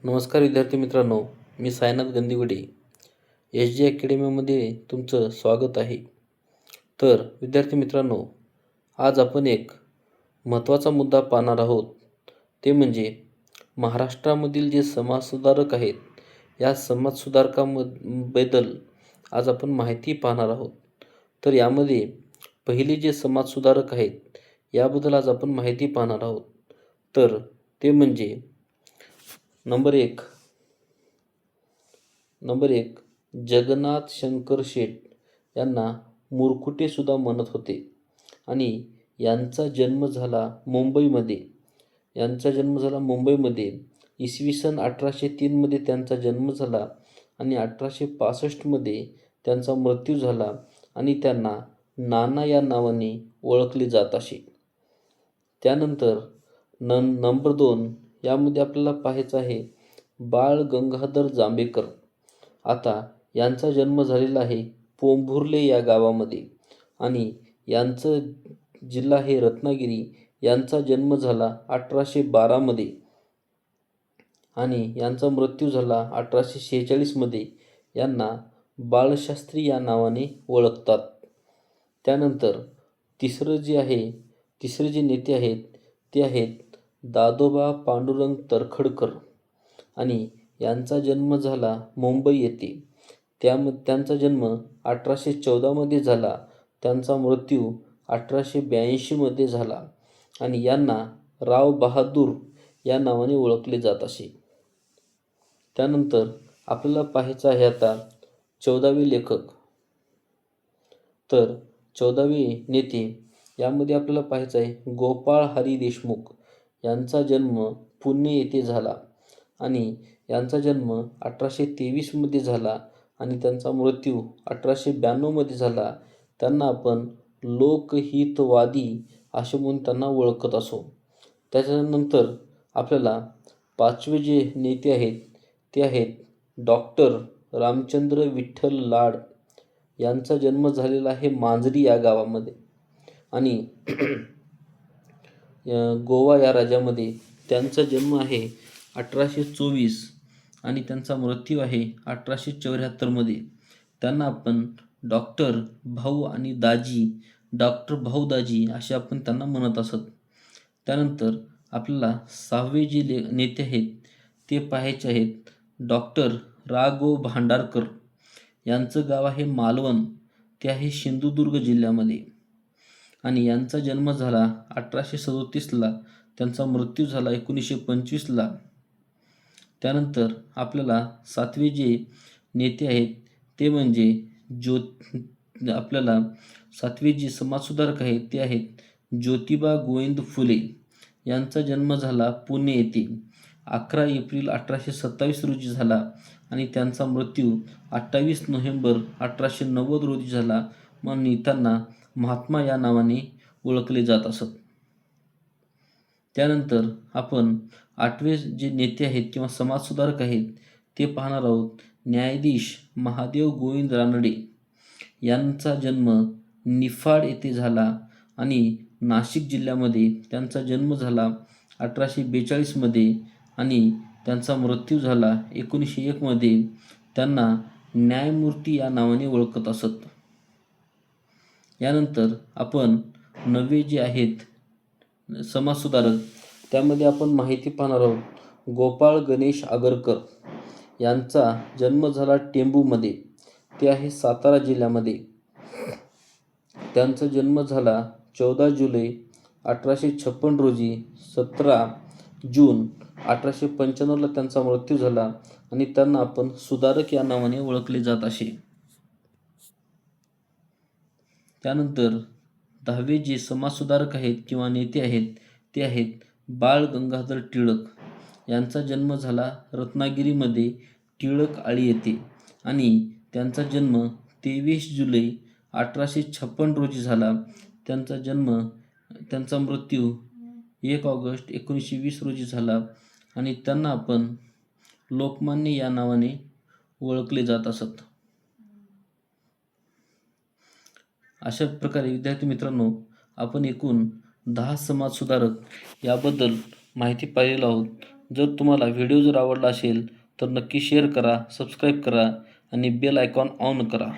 नमस्कार विद्यार्थी मित्रांनो, मी सायनाथ गंदिवडे एस जी अकॅडमीमध्ये तुमचं स्वागत आहे. तर विद्यार्थी मित्रांनो, आज आपण एक महत्त्वाचा मुद्दा पाहणार आहोत. ते म्हणजे महाराष्ट्रामधील जे समाजसुधारक आहेत, या समाजसुधारकांबद्दल आज आपण माहिती पाहणार आहोत. तर यामध्ये पहिले जे समाजसुधारक आहेत, याबद्दल आज आपण माहिती पाहणार आहोत. तर ते म्हणजे नंबर एक जगन्नाथ शंकर शेठ यांना मुरकुटे सुद्धा म्हणत होते आणि यांचा जन्म झाला मुंबईमध्ये. इसवी सन 1803 त्यांचा जन्म झाला आणि 1865 त्यांचा मृत्यू झाला आणि त्यांना नाना या नावाने ओळखले जात असे. त्यानंतर नंबर 2 यामध्ये आपल्याला पाहायचं आहे बाळ गंगाधर जांभेकर. आता यांचा जन्म झालेला आहे पोंभुर्ले या गावामध्ये आणि यांचं जिल्हा आहे रत्नागिरी. यांचा जन्म झाला 1812 आणि यांचा मृत्यू झाला 1846. यांना बाळशास्त्री या नावाने ओळखतात. त्यानंतर तिसरे जे नेते आहेत ते आहेत दादोबा पांडुरंग तर्खडकर आणि यांचा जन्म झाला मुंबई येथे. त्यांचा जन्म 1814 झाला. त्यांचा मृत्यू 1882 झाला आणि यांना राव बहादूर या नावाने ओळखले जात असे. त्यानंतर आपल्याला पाहायचं आहे आता 14वे लेखक. तर 14वे नेते यामध्ये आपल्याला पाहायचं आहे गोपाळ हरी देशमुख. यांचा जन्म पुणे येथे झाला आणि यांचा जन्म 1823 झाला आणि त्यांचा मृत्यू 1892 झाला. त्यांना आपण लोकहितवादी असे म्हणून त्यांना ओळखत असो. त्याच्यानंतर आपल्याला 5वे जे नेते आहेत ते आहेत डॉक्टर रामचंद्र विठ्ठल लाड. यांचा जन्म झालेला आहे मांजरी या गावामध्ये आणि गोवा या राज्यामध्ये. त्यांचा जन्म आहे 1824 आणि त्यांचा मृत्यू आहे 1874. त्यांना आपण डॉक्टर भाऊ दाजी असे आपण त्यांना म्हणत असत. त्यानंतर आपल्याला 6वे जे नेते आहेत ते पाहायचे आहेत डॉक्टर रा गो भांडारकर. यांचं गाव आहे मालवण. ते आहे सिंधुदुर्ग जिल्ह्यामध्ये आणि यांचा जन्म झाला 1837. त्यांचा मृत्यू झाला 1925. त्यानंतर आपल्याला 7वे जे नेते आहेत ते म्हणजे आपल्याला 7वे जे समाजसुधारक आहेत ते आहेत ज्योतिबा गोविंद फुले. यांचा जन्म झाला पुणे येथे 11 एप्रिल 1827 रोजी झाला आणि त्यांचा मृत्यू 28 नोव्हेंबर 1890 रोजी झाला. म्हणून त्यांना महात्मा या नावाने ओळखले जात असत. त्यानंतर आपण 8वे जे नेते आहेत किंवा समाजसुधारक आहेत ते पाहणार आहोत न्यायाधीश महादेव गोविंद रानडे. यांचा जन्म निफाड येथे झाला आणि नाशिक जिल्ह्यामध्ये त्यांचा जन्म झाला 1842 आणि त्यांचा मृत्यू झाला 1901. त्यांना न्यायमूर्ती या नावाने ओळखत असत. यानंतर आपण 9वे जे आहेत समाजसुधारक त्यामध्ये आपण माहिती पाहणार आहोत गोपाळ गणेश आगरकर. यांचा जन्म झाला टेंभूमध्ये. ते आहे सातारा जिल्ह्यामध्ये. त्यांचा जन्म झाला 14 जुलै 1856 रोजी. 17 जून 1895 त्यांचा मृत्यू झाला आणि त्यांना आपण सुधारक या नावाने ओळखले जात असे. त्यानंतर 10वे जे समाजसुधारक आहेत किंवा नेते आहेत ते आहेत बाळ गंगाधर टिळक. यांचा जन्म झाला रत्नागिरीमध्ये टिळक आळी येथे आणि त्यांचा जन्म 23 जुलै 1856 रोजी झाला. त्यांचा मृत्यू 1 ऑगस्ट 1920 रोजी झाला आणि त्यांना आपण लोकमान्य या नावाने ओळखले जात असत. अशा प्रकारे विद्यार्थी मित्रांनो आपण एकूण 10 समाजसुधारक याबद्दल माहिती पाहिलेलो आहोत. जर तुम्हाला व्हिडिओ जर आवडला असेल तर नक्की शेअर करा, सबस्क्राईब करा आणि बेल आयकॉन ऑन करा.